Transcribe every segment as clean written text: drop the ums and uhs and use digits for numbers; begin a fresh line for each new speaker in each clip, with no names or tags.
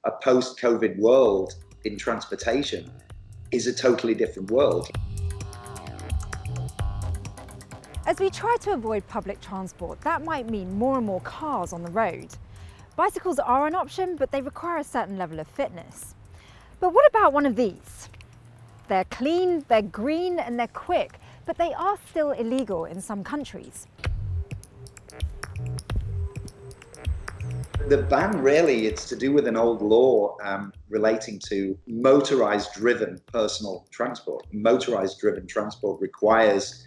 a post-COVID world in transportation is a totally different world.
As we try to avoid public transport, that might mean more and more cars on the road. Bicycles are an option, but they require a certain level of fitness. But what about one of these? They're clean, they're green, and they're quick, but they are still illegal in some countries.
The ban really, it's to do with an old law relating to motorised driven personal transport. Motorised driven transport requires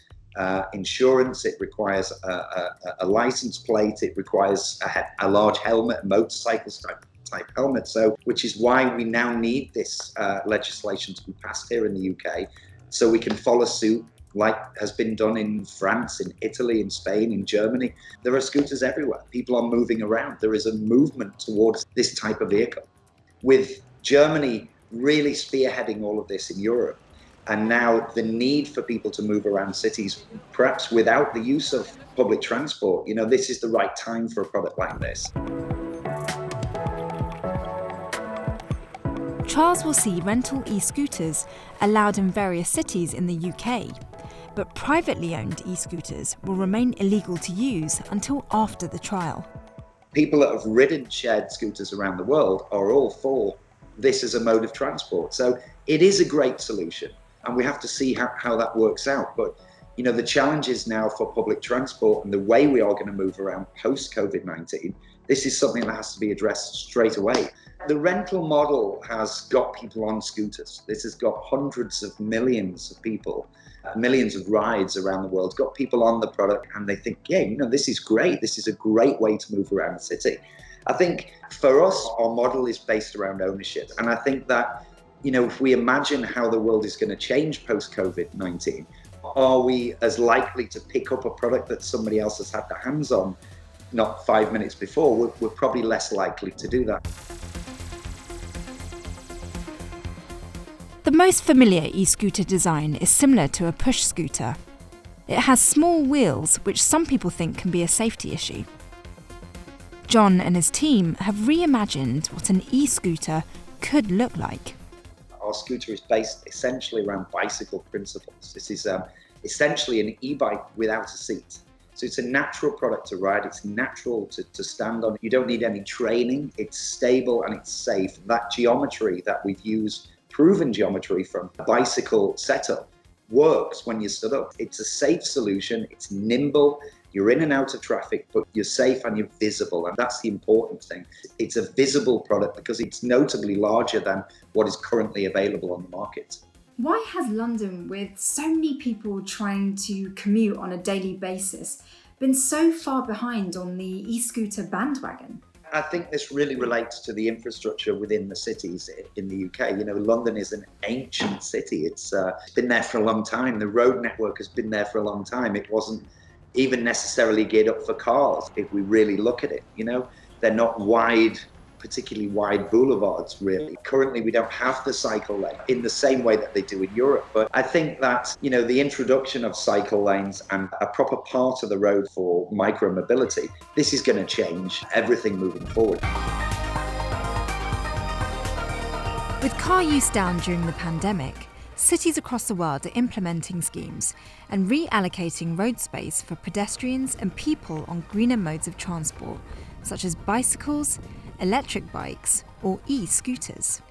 insurance, it requires a license plate, it requires a large helmet, a motorcycle type helmet. So, which is why we now need this legislation to be passed here in the UK, so we can follow suit like has been done in France, in Italy, in Spain, in Germany. There are scooters everywhere. People are moving around. There is a movement towards this type of vehicle. With Germany really spearheading all of this in Europe, and now the need for people to move around cities, perhaps without the use of public transport, this is the right time for a product like this.
Charles will see rental e-scooters allowed in various cities in the UK, but privately owned e-scooters will remain illegal to use until after the trial.
People that have ridden shared scooters around the world are all for this as a mode of transport. So it is a great solution, and we have to see how that works out. But the challenges now for public transport and the way we are going to move around post-COVID-19, this is something that has to be addressed straight away. The rental model has got people on scooters. This has got hundreds of millions of people, millions of rides around the world, got people on the product, and they think, this is great. This is a great way to move around the city. I think for us, our model is based around ownership. And I think that, if we imagine how the world is going to change post-COVID-19, are we as likely to pick up a product that somebody else has had their hands on not 5 minutes before? We're probably less likely to do that.
The most familiar e-scooter design is similar to a push scooter. It has small wheels, which some people think can be a safety issue. John and his team have reimagined what an e-scooter could look like.
Our scooter is based essentially around bicycle principles. This is essentially an e-bike without a seat. So it's a natural product to ride, it's natural to stand on. You don't need any training, it's stable and it's safe. That geometry that we've used, proven geometry from a bicycle setup, works when you stood up. It's a safe solution, it's nimble, you're in and out of traffic, but you're safe and you're visible, and that's the important thing. It's a visible product because it's notably larger than what is currently available on the market.
Why has London, with so many people trying to commute on a daily basis, been so far behind on the e-scooter bandwagon?
I think this really relates to the infrastructure within the cities in the UK. London is an ancient city. It's been there for a long time. The road network has been there for a long time. It wasn't even necessarily geared up for cars, if we really look at it. They're not particularly wide boulevards, really. Currently, we don't have the cycle lane in the same way that they do in Europe. But I think that, the introduction of cycle lanes and a proper part of the road for micro-mobility, this is going to change everything moving forward.
With car use down during the pandemic, cities across the world are implementing schemes and reallocating road space for pedestrians and people on greener modes of transport, such as bicycles, electric bikes, or e-scooters.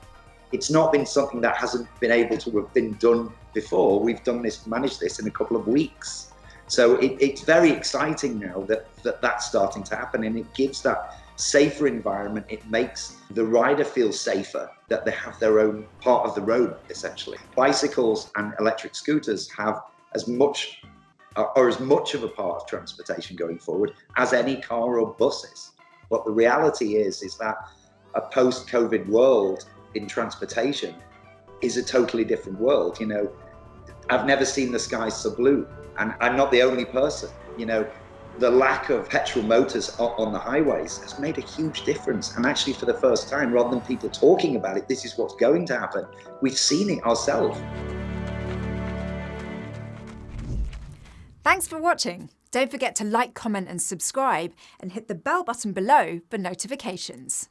It's not been something that hasn't been able to have been done before. We've managed this in a couple of weeks. So it's very exciting now that's starting to happen, and it gives that safer environment. It makes the rider feel safer, that they have their own part of the road, essentially. Bicycles and electric scooters have as much of a part of transportation going forward as any car or buses. But the reality is that a post-COVID world in transportation is a totally different world. I've never seen the sky so blue, and I'm not the only person. The lack of petrol motors on the highways has made a huge difference. And actually, for the first time, rather than people talking about it, this is what's going to happen. We've seen it ourselves.
Thanks for watching. Don't forget to like, comment and subscribe, and hit the bell button below for notifications.